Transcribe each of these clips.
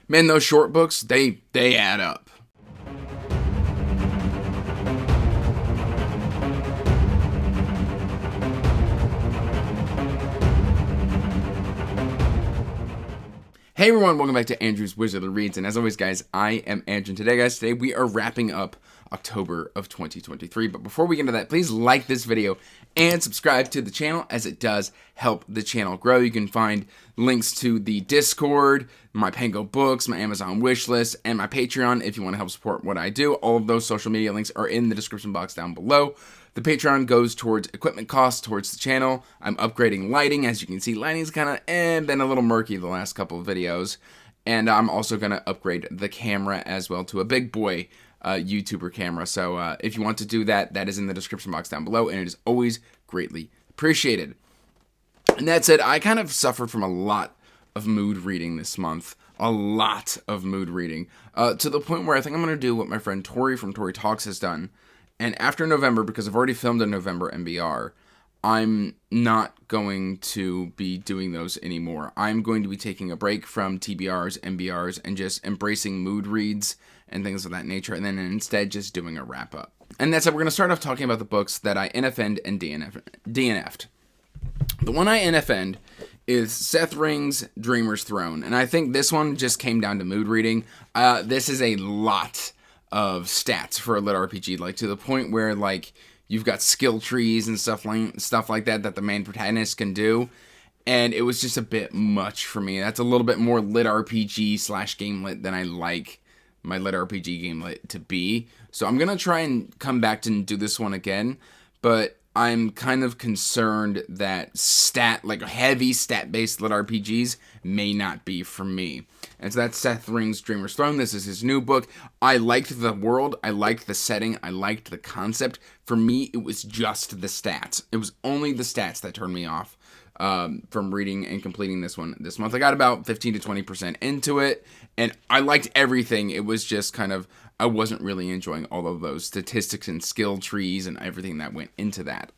Man, those short books, they add up. Hey everyone, welcome back to Andrew's Wizard of Reads, and as always guys, I am Andrew, and today we are wrapping up October of 2023, but before we get into that, please like this video and subscribe to the channel, as it does help the channel grow. You can find links to the Discord, my Pango books, my Amazon wishlist, and my Patreon if you want to help support what I do. All of those social media links are in the description box down below. The Patreon goes towards equipment costs towards the channel. I'm upgrading lighting. As you can see, lighting's kind of been a little murky the last couple of videos. And I'm also going to upgrade the camera as well to a big boy YouTuber camera. So if you want to do that, that is in the description box down below. And it is always greatly appreciated. And that said, I kind of suffered from a lot of mood reading this month. A lot of mood reading. To the point where I think I'm going to do what my friend Tori from Tori Talks has done. And after November, because I've already filmed a November MBR, I'm not going to be doing those anymore. I'm going to be taking a break from TBRs, MBRs, and just embracing mood reads and things of that nature, and then instead just doing a wrap-up. And that's it. We're going to start off talking about the books that I NFN'd and DNF'd. The one I NFN'd is Seth Ring's Dreamer's Throne, and I think this one just came down to mood reading. This is a lot of stats for a lit RPG, like to the point where like you've got skill trees and stuff like that the main protagonist can do, and it was just a bit much for me. That's a little bit more lit RPG / game lit than I like my lit RPG game lit to be. So I'm gonna try and come back to do this one again, but I'm kind of concerned that heavy stat-based lit RPGs may not be for me. And so that's Seth Ring's Dreamer's Throne. This is his new book. I liked the world. I liked the setting. I liked the concept. For me, it was just the stats. It was only the stats that turned me off from reading and completing this one this month. I got about 15 to 20% into it, and I liked everything. It was just kind of, I wasn't really enjoying all of those statistics and skill trees and everything that went into that.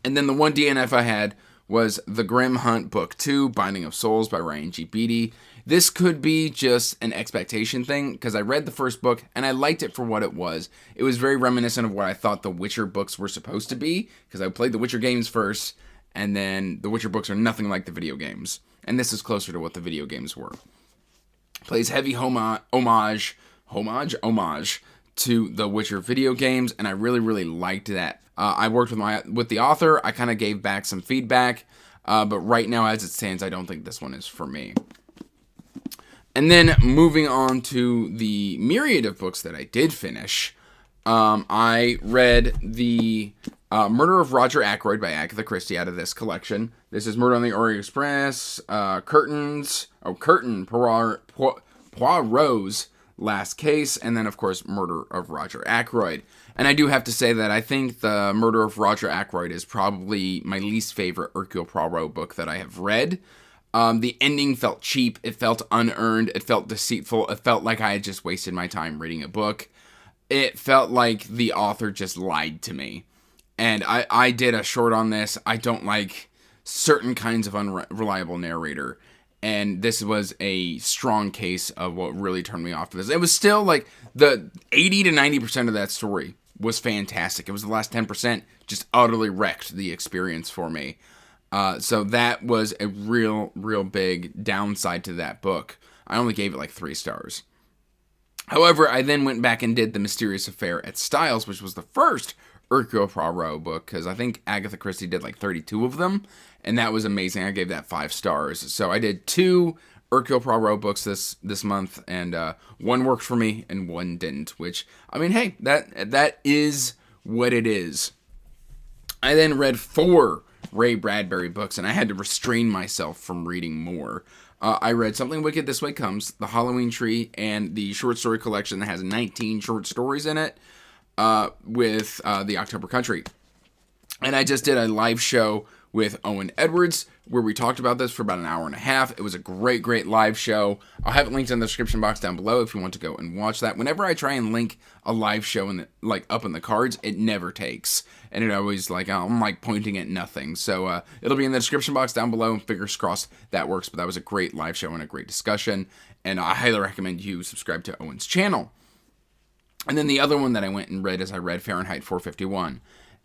And then the one DNF I had was The Grim Hunt Book 2, Binding of Souls by Ryan G. Beatty. This could be just an expectation thing, because I read the first book and I liked it for what it was. It was very reminiscent of what I thought the Witcher books were supposed to be, because I played the Witcher games first, and then the Witcher books are nothing like the video games. And this is closer to what the video games were. Plays heavy homage to the Witcher video games, and I really, really liked that. I worked with the author. I kind of gave back some feedback, but right now, as it stands, I don't think this one is for me. And then moving on to the myriad of books that I did finish, I read the Murder of Roger Ackroyd by Agatha Christie out of this collection. This is Murder on the Orient Express, Curtin Poirot's Last Case, and then, of course, Murder of Roger Ackroyd. And I do have to say that I think the Murder of Roger Ackroyd is probably my least favorite Hercule Poirot book that I have read. The ending felt cheap, it felt unearned, it felt deceitful, it felt like I had just wasted my time reading a book. It felt like the author just lied to me. And I did a short on this. I don't like certain kinds of unreliable narrator. And this was a strong case of what really turned me off of this. It was still like the 80 to 90% of that story was fantastic. It was the last 10% just utterly wrecked the experience for me. So that was a real big downside to that book. I only gave it like 3 stars. However, I then went back and did The Mysterious Affair at Styles, which was the first Hercule Poirot book, because I think Agatha Christie did like 32 of them, and that was amazing. I gave that 5 stars. So I did 2 Hercule Poirot books this month, and one worked for me and one didn't, which, I mean, hey, that is what it is. I then read 4 Ray Bradbury books, and I had to restrain myself from reading more. I read Something Wicked This Way Comes, The Halloween Tree, and the short story collection that has 19 short stories in it, with The October Country. And I just did a live show with Owen Edwards, where we talked about this for about an hour and a half. It was a great live show. I'll have it linked in the description box down below if you want to go and watch that. Whenever I try and link a live show up in the cards, it never takes. And it always I'm pointing at nothing. So it'll be in the description box down below. Fingers crossed that works. But that was a great live show and a great discussion. And I highly recommend you subscribe to Owen's channel. And then the other one that I went and read is I read Fahrenheit 451.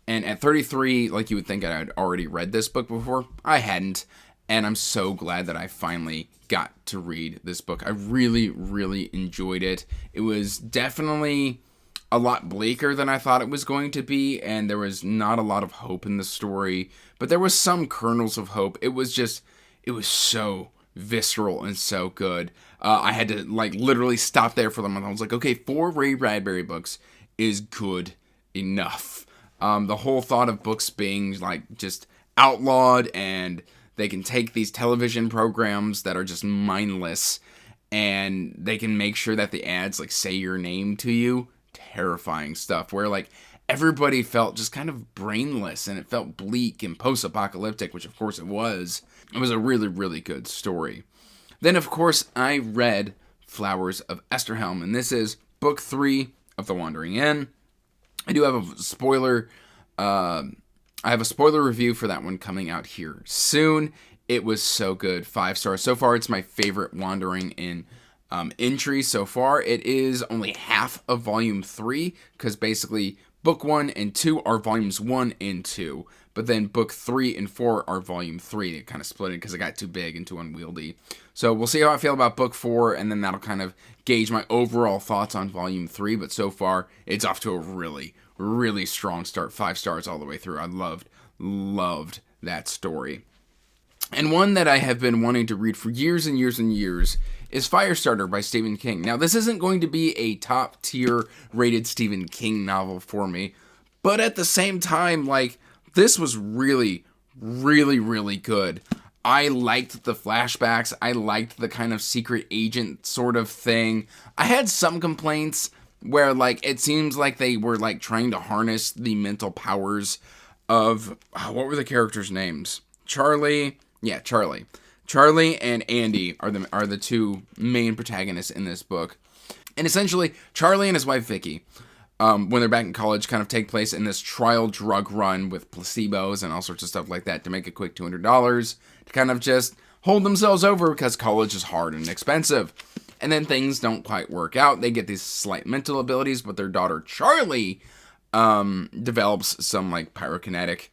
And at 33, like you would think I had already read this book before, I hadn't. And I'm so glad that I finally got to read this book. I really, really enjoyed it. It was definitely a lot bleaker than I thought it was going to be, and there was not a lot of hope in the story, but there was some kernels of hope. It was so visceral and so good. I had to literally stop there for the month. I was like, okay, 4 Ray Bradbury books is good enough. The whole thought of books being just outlawed, and they can take these television programs that are just mindless, and they can make sure that the ads say your name to you. Terrifying stuff where everybody felt just kind of brainless, and it felt bleak and post-apocalyptic, which of course it was. It was a really, really good story. Then of course I read Flowers of Esterhelm, and this is book 3 of The Wandering Inn. I do have a spoiler I have a spoiler review for that one coming out here soon. It was so good. 5 stars. So far, it's my favorite Wandering Inn entry so far. It is only half of volume 3, because basically book 1 and 2 are volumes 1 and 2, but then book 3 and 4 are volume 3. It kind of split it because it got too big and too unwieldy. So we'll see how I feel about book 4, and then that'll kind of gauge my overall thoughts on volume 3, but so far it's off to a really, really strong start. 5 stars all the way through. I loved that story. And one that I have been wanting to read for years and years and years is Firestarter by Stephen King. Now, this isn't going to be a top tier rated Stephen King novel for me, but at the same time, this was really, really, really good. I liked the flashbacks. I liked the kind of secret agent sort of thing. I had some complaints where, it seems like they were, trying to harness the mental powers of, what were the characters' names? Charlie. Charlie and Andy are the 2 main protagonists in this book. And essentially, Charlie and his wife Vicky, when they're back in college, kind of take place in this trial drug run with placebos and all sorts of stuff like that to make a quick $200 to kind of just hold themselves over because college is hard and expensive. And then things don't quite work out. They get these slight mental abilities, but their daughter Charlie develops some pyrokinetic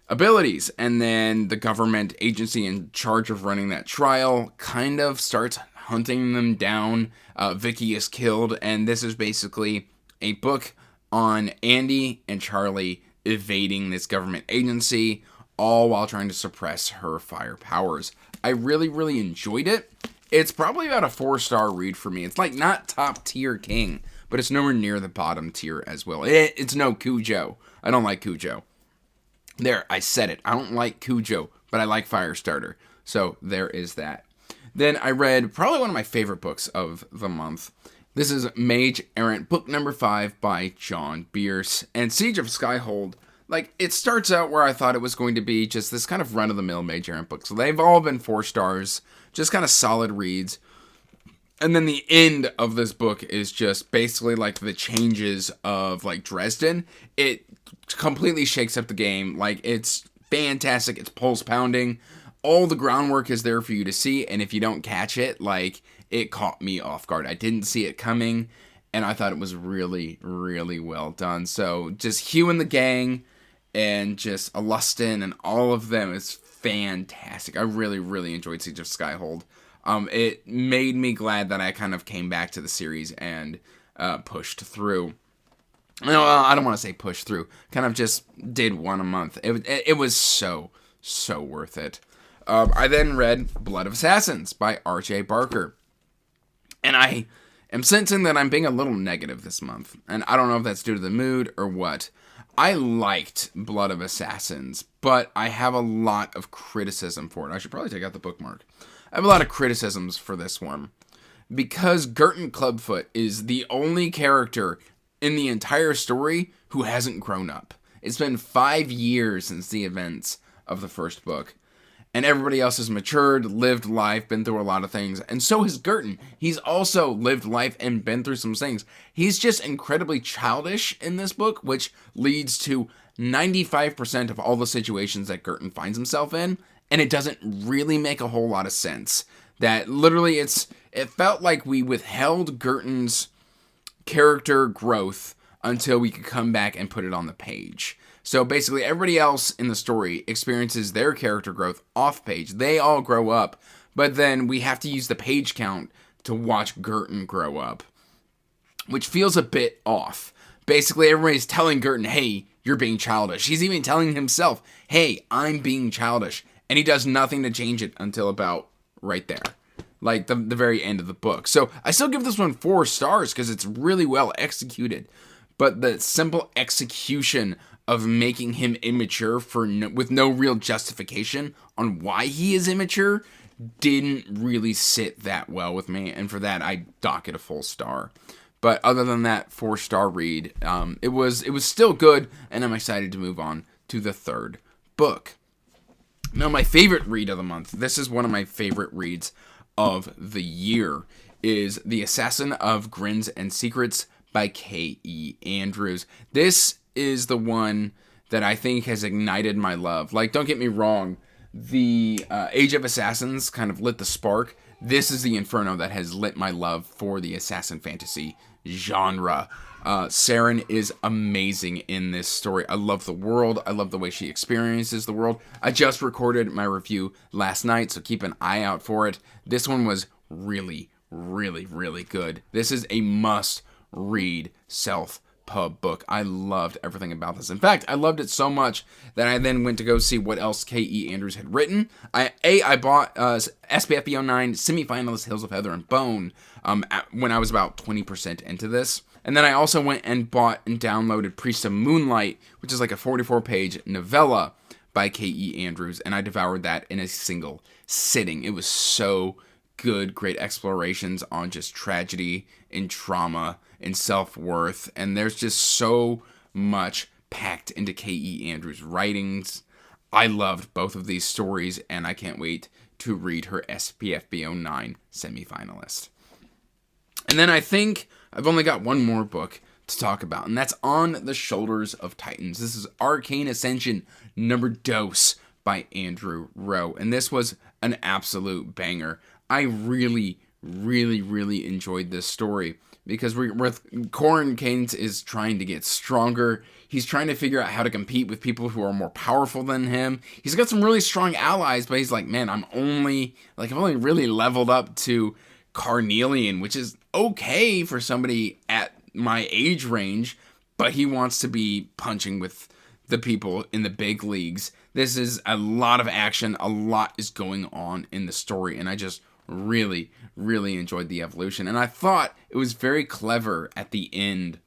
abilities, and then the government agency in charge of running that trial kind of starts hunting them down. Vicky is killed, and this is basically a book on Andy and Charlie evading this government agency, all while trying to suppress her fire powers. I really, really enjoyed it. It's probably about a 4-star read for me. It's not top tier King, but it's nowhere near the bottom tier as well. It's no Cujo. I don't like Cujo. There, I said it. I don't like Cujo, but I like Firestarter. So there is that. Then I read probably one of my favorite books of the month. This is Mage Errant, book number 5 by John Bierce. And Siege of Skyhold, it starts out where I thought it was going to be, just this kind of run-of-the-mill Mage Errant book. So they've all been 4 stars, just kind of solid reads. And then the end of this book is just basically the changes of Dresden. It completely shakes up the game. It's fantastic. It's pulse pounding. All the groundwork is there for you to see. And if you don't catch it, it caught me off guard. I didn't see it coming, and I thought it was really, really well done. So just Hugh and the gang and just Alustin and all of them is fantastic. I really, really enjoyed Siege of Skyhold. It made me glad that I kind of came back to the series and pushed through. No, I don't want to say push through. Kind of just did one a month. It was so worth it. I then read Blood of Assassins by R.J. Barker. And I am sensing that I'm being a little negative this month. And I don't know if that's due to the mood or what. I liked Blood of Assassins, but I have a lot of criticism for it. I should probably take out the bookmark. I have a lot of criticisms for this one. Because Gerton Clubfoot is the only character in the entire story who hasn't grown up. It's been 5 years since the events of the first book. And everybody else has matured, lived life, been through a lot of things. And so has Gerton. He's also lived life and been through some things. He's just incredibly childish in this book, which leads to 95% of all the situations that Gerton finds himself in. And it doesn't really make a whole lot of sense. that literally it felt like we withheld Girton's character growth until we could come back and put it on the page. So basically everybody else in the story experiences their character growth off page. They all grow up, but then we have to use the page count to watch Girton grow up, which feels a bit off. Basically everybody's telling Girton, hey, you're being childish. He's even telling himself, hey, I'm being childish. And he does nothing to change it until about right there. Like the very end of the book. So I still give this one 4 stars because it's really well executed. But the simple execution of making him immature with no real justification on why he is immature didn't really sit that well with me. And for that, I dock it a full star. But other than that 4-star read, it was still good. And I'm excited to move on to the 3rd book. Now, my favorite read of the month, this is one of my favorite reads of the year, is The Assassin of Grins and Secrets by K.E. Andrews. This is the one that I think has ignited my love. Like, don't get me wrong, the Age of Assassins kind of lit the spark. This is the Inferno that has lit my love for the assassin fantasy genre. Saren is amazing in this story. I love the world. I love the way she experiences the world. I just recorded my review last night, so keep an eye out for it. This one was really, really, really good. This is a must-read self-pub book. I loved everything about this. In fact, I loved it so much that I then went to go see what else K.E. Andrews had written. I bought SPF B09 semifinalist Hills of Heather and Bone when I was about 20% into this. And then I also went and bought and downloaded Priest of Moonlight, which is like a 44-page novella by K.E. Andrews, and I devoured that in a single sitting. It was so good, great explorations on just tragedy and trauma and self-worth, and there's just so much packed into K.E. Andrews' writings. I loved both of these stories, and I can't wait to read her SPF B09 semifinalist. And then I think I've only got one more book to talk about, and that's On the Shoulders of Titans. This is Arcane Ascension Number Dose by Andrew Rowe, and this was an absolute banger. I really, really, really enjoyed this story because Corin Keynes is trying to get stronger. He's trying to figure out how to compete with people who are more powerful than him. He's got some really strong allies, but he's like, man, I've only really leveled up to Carnelian, which is okay for somebody at my age range, but he wants to be punching with the people in the big leagues. This is a lot of action, a lot is going on in the story, and I just really, really enjoyed the evolution. And I thought it was very clever at the end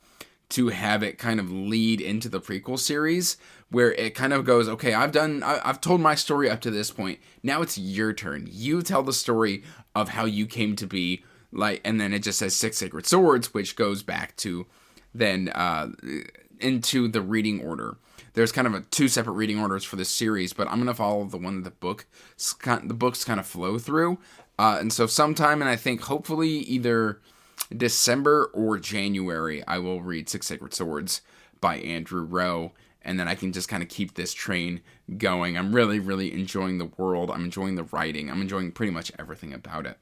to have it kind of lead into the prequel series, where it kind of goes, okay, I've told my story up to this point. Now it's your turn. You tell the story of how you came to be, like, and then it just says 6 Sacred Swords, which goes back to then into the reading order. There's kind of 2 separate reading orders for this series, but I'm going to follow the one that the books kind of flow through. And so sometime, and I think hopefully either December or January, I will read 6 Sacred Swords by Andrew Rowe, and then I can just kind of keep this train going. I'm really, really enjoying the world. I'm enjoying the writing. I'm enjoying pretty much everything about it.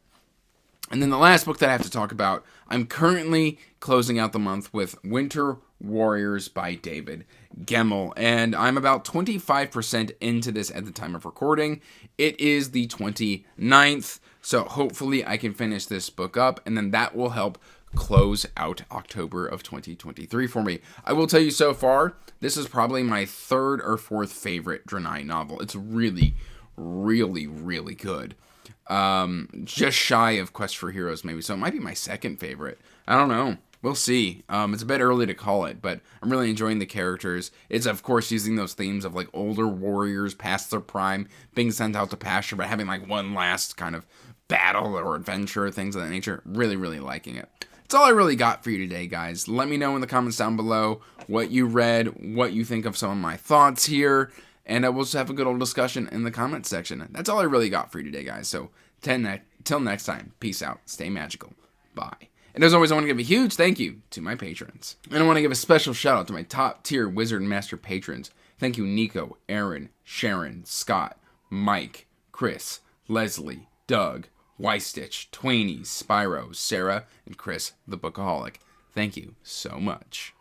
And then the last book that I have to talk about, I'm currently closing out the month with Winter Warriors by David Gemel, and I'm about 25% into this at the time of recording. It is the 29th, so hopefully I can finish this book up, and then that will help close out October of 2023 for me. I will tell you so far, this is probably my 3rd or 4th favorite Draenei novel. It's really, really, really good. Just shy of Quest for Heroes, maybe. So it might be my 2nd favorite. I don't know. We'll see. It's a bit early to call it, but I'm really enjoying the characters. It's, of course, using those themes of, like, older warriors past their prime, being sent out to pasture, but having, like, one last kind of battle or adventure, things of that nature. Really, really liking it. That's all I really got for you today, guys. Let me know in the comments down below what you read, what you think of some of my thoughts here, and we'll just have a good old discussion in the comments section. That's all I really got for you today, guys. So, till next time, peace out, stay magical, bye. And as always, I want to give a huge thank you to my patrons. And I want to give a special shout out to my top tier Wizard and Master patrons. Thank you, Nico, Aaron, Sharon, Scott, Mike, Chris, Leslie, Doug, Stitch, Twainy, Spyro, Sarah, and Chris the Bookaholic. Thank you so much.